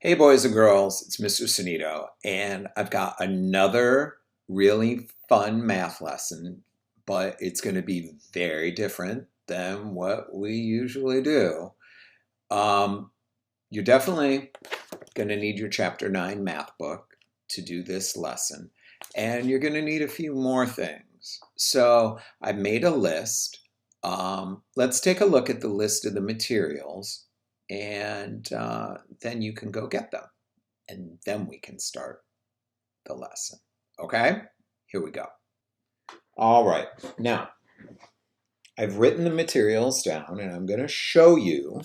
Hey boys and girls, it's Mr. Sunito, and I've got another really fun math lesson, but it's going to be very different than what we usually do. Um, you're definitely going to need your Chapter 9 math book to do this lesson, and you're going to need a few more things. So I've made a list. Let's take a look at the list of the materials, and then you can go get them and then we can start the lesson. Okay? Here we go. All right. Now, I've written the materials down and I'm going to show you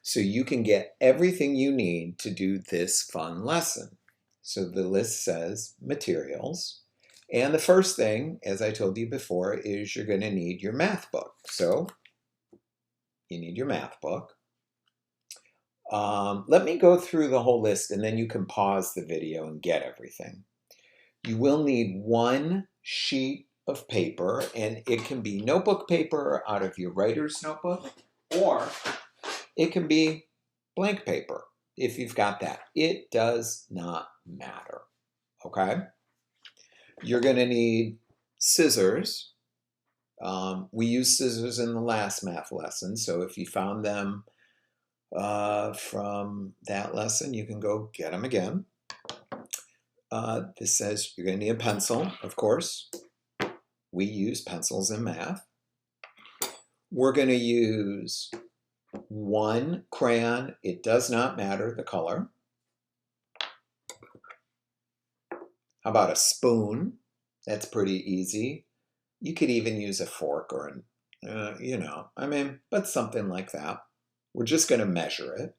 so you can get everything you need to do this fun lesson. So the list says materials. And the first thing, as I told you before, is you're going to need your math book. So you need your math book. Let me go through the whole list and then you can pause the video and get everything. You will need one sheet of paper, and it can be notebook paper out of your writer's notebook, or it can be blank paper if you've got that. It does not matter, okay? You're going to need scissors. We used scissors in the last math lesson, so if you found them from that lesson, you can go get them again. This says you're going to need a pencil, of course. We use pencils in math. We're going to use one crayon. It does not matter the color. How about a spoon? That's pretty easy. You could even use a fork or but something like that. We're just going to measure it.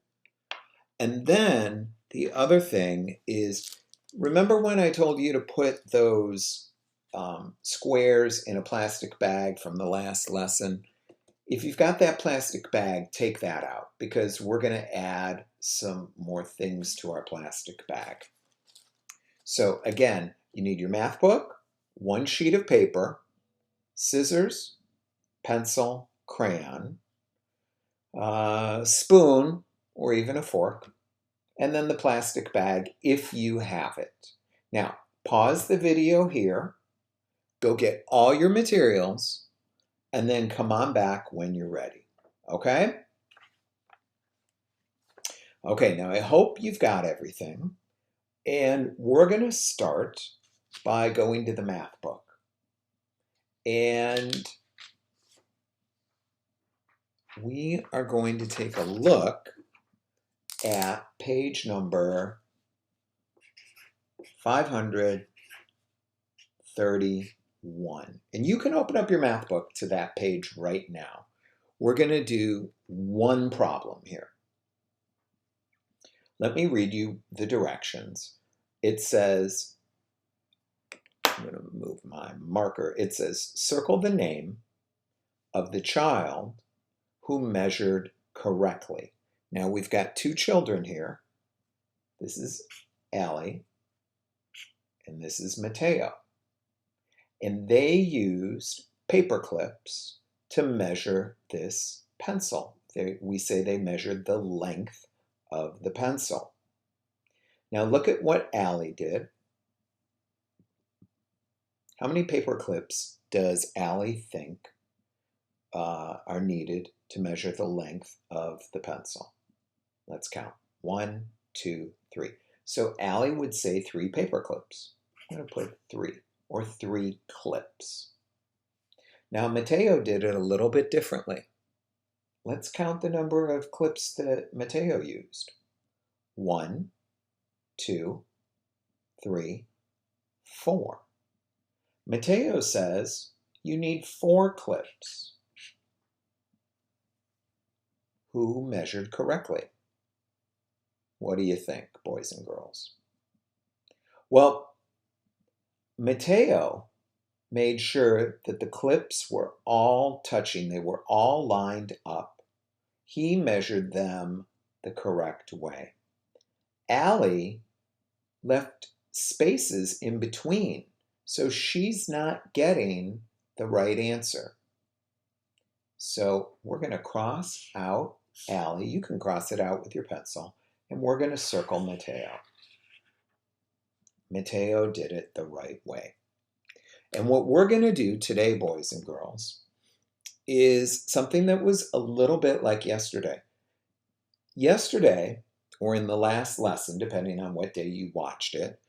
And then the other thing is, remember when I told you to put those squares in a plastic bag from the last lesson? If you've got that plastic bag, take that out because we're going to add some more things to our plastic bag. So again, you need your math book, one sheet of paper, scissors, pencil, crayon, spoon, or even a fork, and then the plastic bag if you have it. Now, pause the video here, go get all your materials, and then come on back when you're ready, okay? Okay, now I hope you've got everything, and we're going to start by going to the math book. And we are going to take a look at page number 531. And you can open up your math book to that page right now. We're going to do one problem here. Let me read you the directions. It says, I'm going to move my marker. It says, circle the name of the child who measured correctly. Now we've got two children here. This is Allie, and this is Mateo. And they used paper clips to measure this pencil. We say they measured the length of the pencil. Now look at what Allie did. How many paper clips does Allie think are needed to measure the length of the pencil? Let's count. 1, 2, 3. So Allie would say 3 paper clips. I'm going to put 3, or 3 clips. Now Mateo did it a little bit differently. Let's count the number of clips that Mateo used. 1, 2, 3, 4. Mateo says you need 4 clips. Who measured correctly? What do you think, boys and girls? Well, Mateo made sure that the clips were all touching. They were all lined up. He measured them the correct way. Allie left spaces in between, so she's not getting the right answer. So we're going to cross out Allie. You can cross it out with your pencil. and we're going to circle Mateo. Mateo did it the right way. And what we're going to do today, boys and girls, is something that was a little bit like yesterday. Yesterday, or in the last lesson, depending on what day you watched it,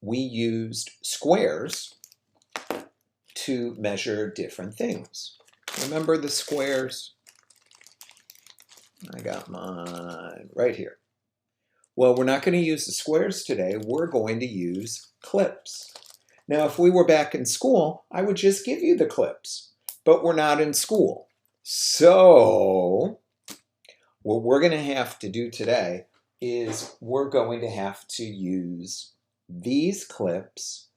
we used squares to measure different things. Remember the squares? I got mine right here. Well, we're not going to use the squares today. We're going to use clips. Now, if we were back in school, I would just give you the clips, but we're not in school. So what we're going to have to do today is we're going to have to use these clips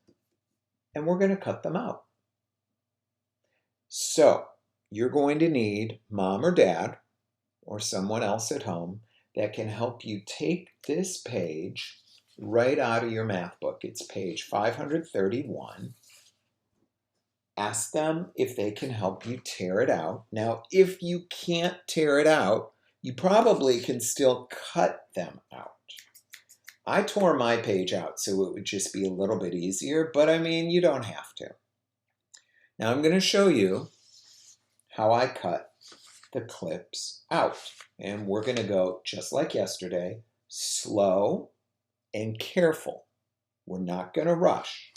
and we're going to cut them out. So you're going to need mom or dad or someone else at home that can help you take this page right out of your math book. It's page 531. Ask them if they can help you tear it out. Now, if you can't tear it out, you probably can still cut them out. I tore my page out so it would just be a little bit easier, but I mean, you don't have to. Now I'm going to show you how I cut the clips out. And we're going to go, just like yesterday, slow and careful. We're not going to rush.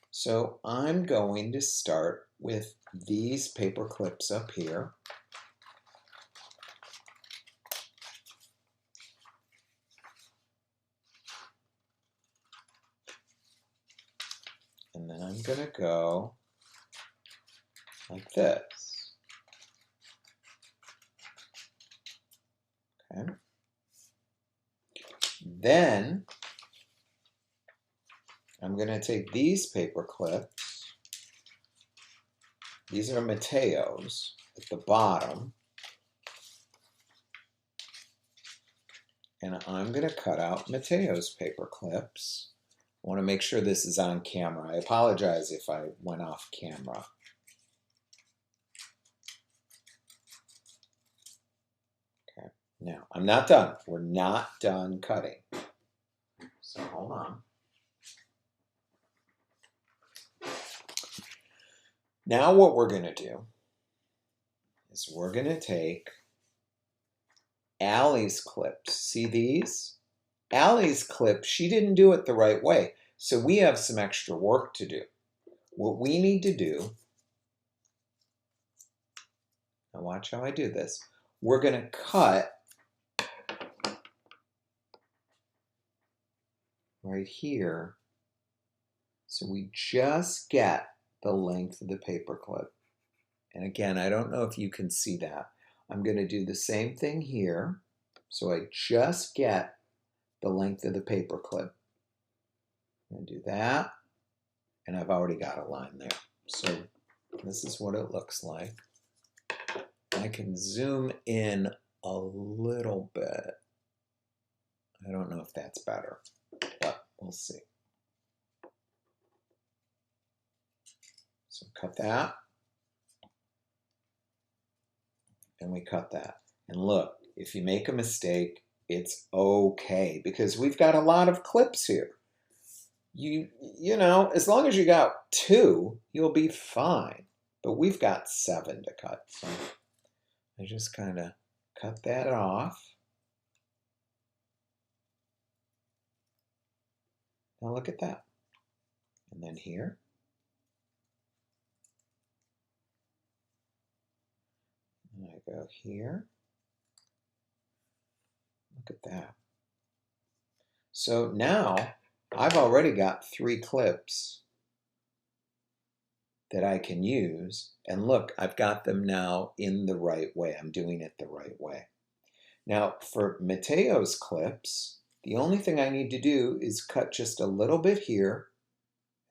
So I'm going to start with these paper clips up here. And then I'm going to go like this. Okay. Then I'm going to take these paper clips. These are Mateo's at the bottom. And I'm going to cut out Mateo's paper clips. I want to make sure this is on camera. I apologize if I went off camera. Okay, now I'm not done. We're not done cutting. So hold on. Now what we're going to do is we're going to take Allie's clips. See these? Allie's clip, she didn't do it the right way. So we have some extra work to do. What we need to do, now watch how I do this. We're going to cut right here so we just get the length of the paper clip. And again, I don't know if you can see that. I'm going to do the same thing here. So I just get the length of the paper clip. I'm going to do that. And I've already got a line there. So this is what it looks like. I can zoom in a little bit. I don't know if that's better, but we'll see. So cut that. And we cut that. And look, if you make a mistake, it's okay because we've got a lot of clips here. You know, as long as you got 2, you'll be fine. But we've got 7 to cut. So I just kind of cut that off. Now look at that. And then here. And I go here. Look at that. So now I've already got 3 clips that I can use. And look, I've got them now in the right way. I'm doing it the right way. Now for Mateo's clips, the only thing I need to do is cut just a little bit here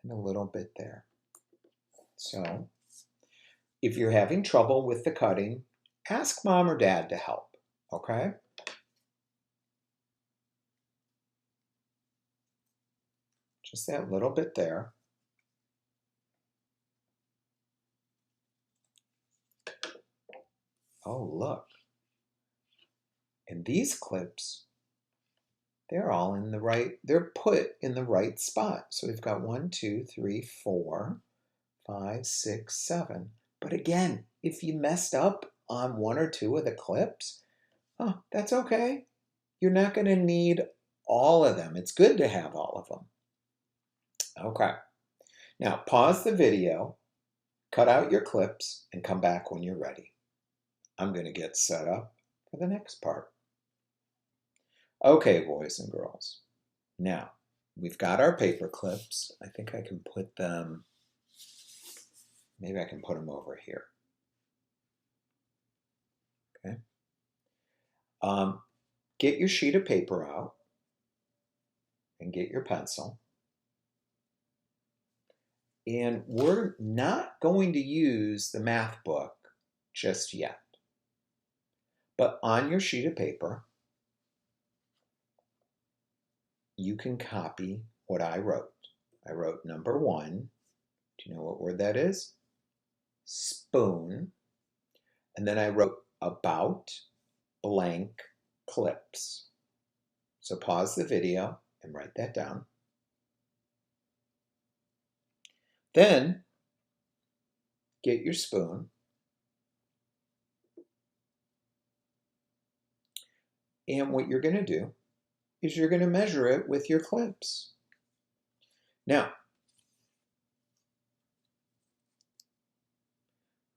and a little bit there. So if you're having trouble with the cutting, ask mom or dad to help, okay? Just that little bit there. Oh, look. And these clips, they're all in the right, they're put in the right spot. So we've got 1, 2, 3, 4, 5, 6, 7. But again, if you messed up on 1 or 2 of the clips, oh, that's okay. You're not going to need all of them. It's good to have all of them. Okay. Now pause the video, cut out your clips, and come back when you're ready. I'm going to get set up for the next part. Okay, boys and girls. Now, we've got our paper clips. I think I can put them, maybe I can put them over here. Okay. Get your sheet of paper out and get your pencil. And we're not going to use the math book just yet. But on your sheet of paper, you can copy what I wrote. I wrote number 1. Do you know what word that is? Spoon. And then I wrote about blank clips. So pause the video and write that down. Then get your spoon and what you're going to do is you're going to measure it with your clips. Now,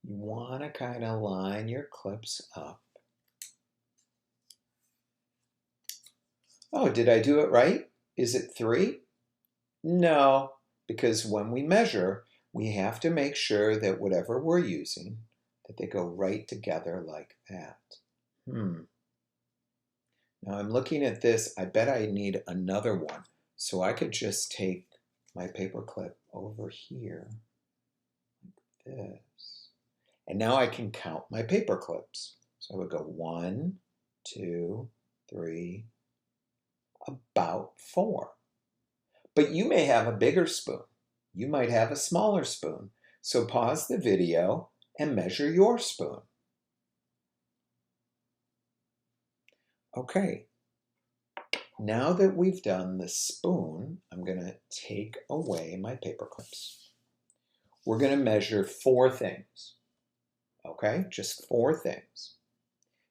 you want to kind of line your clips up. Oh, did I do it right? Is it 3? No, because when we measure, we have to make sure that whatever we're using, that they go right together like that. Now I'm looking at this, I bet I need another one. So I could just take my paper clip over here, like this. And now I can count my paper clips. So I would go 1, 2, 3, about 4. But you may have a bigger spoon. You might have a smaller spoon. So pause the video and measure your spoon. Okay, now that we've done the spoon, I'm going to take away my paper clips. We're going to measure 4 things. Okay, just 4 things.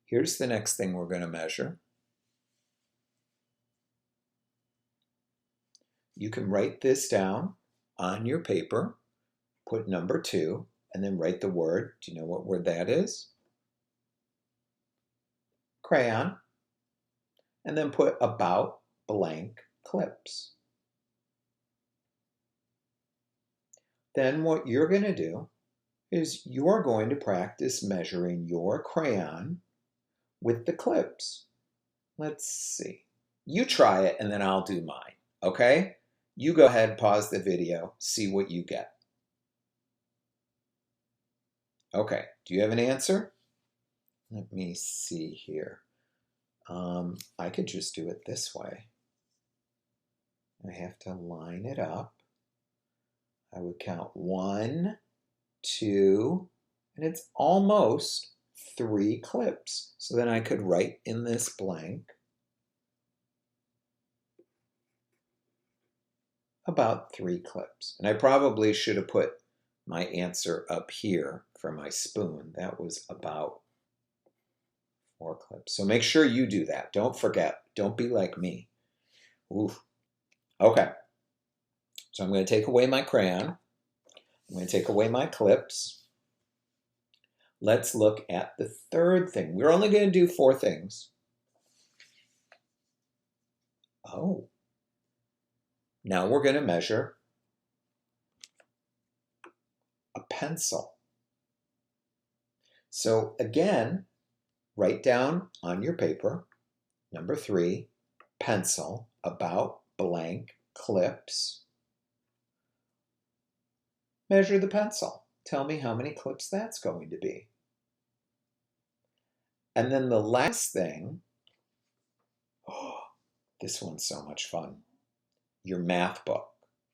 Here's the next thing we're going to measure. You can write this down on your paper, put number 2, and then write the word. Do you know what word that is? Crayon. And then put about blank clips. Then what you're going to do is you're going to practice measuring your crayon with the clips. Let's see. You try it and then I'll do mine, okay? You go ahead, pause the video, see what you get. Okay, do you have an answer? Let me see here. I could just do it this way. I have to line it up. I would count 1, 2, and it's almost 3 clips. So then I could write in this blank about 3 clips. And I probably should have put my answer up here for my spoon. That was about 4 clips. So make sure you do that. Don't forget. Don't be like me. Oof. Okay. So I'm going to take away my crayon. I'm going to take away my clips. Let's look at the third thing. We're only going to do 4 things. Oh. Now we're going to measure a pencil. So again, write down on your paper, number 3, pencil, about blank clips. Measure the pencil. Tell me how many clips that's going to be. And then the last thing, oh, this one's so much fun, your math book.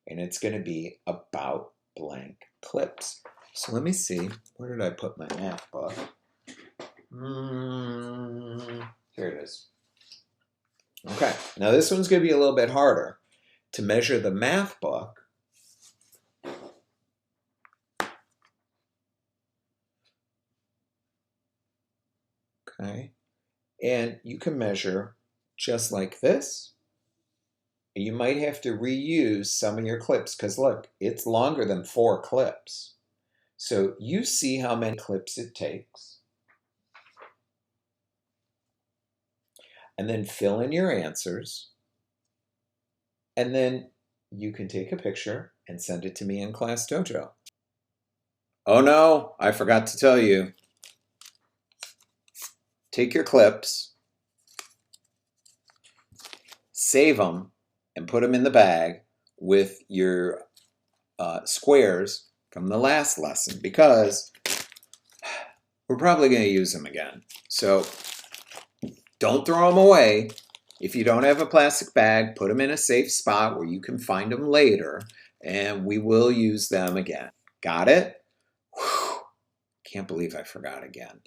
And it's going to be about blank clips. So let me see, where did I put my math book? Here it is. Okay, now this one's going to be a little bit harder. To measure the math book, okay, and you can measure just like this. You might have to reuse some of your clips because look, it's longer than 4 clips. So you see how many clips it takes. And then fill in your answers. And then you can take a picture and send it to me in Class Dojo. Oh no, I forgot to tell you. Take your clips, save them, and put them in the bag with your squares from the last lesson because we're probably going to use them again. So don't throw them away. If you don't have a plastic bag, put them in a safe spot where you can find them later, and we will use them again. Got it? Whew. Can't believe I forgot again.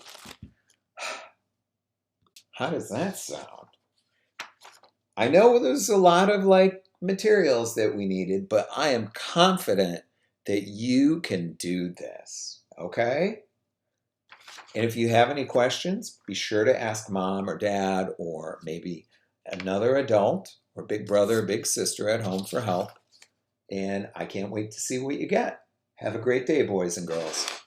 How does that sound? I know there's a lot of materials that we needed, but I am confident that you can do this, okay? And if you have any questions, be sure to ask mom or dad or maybe another adult or big brother or big sister at home for help. And I can't wait to see what you get. Have a great day, boys and girls.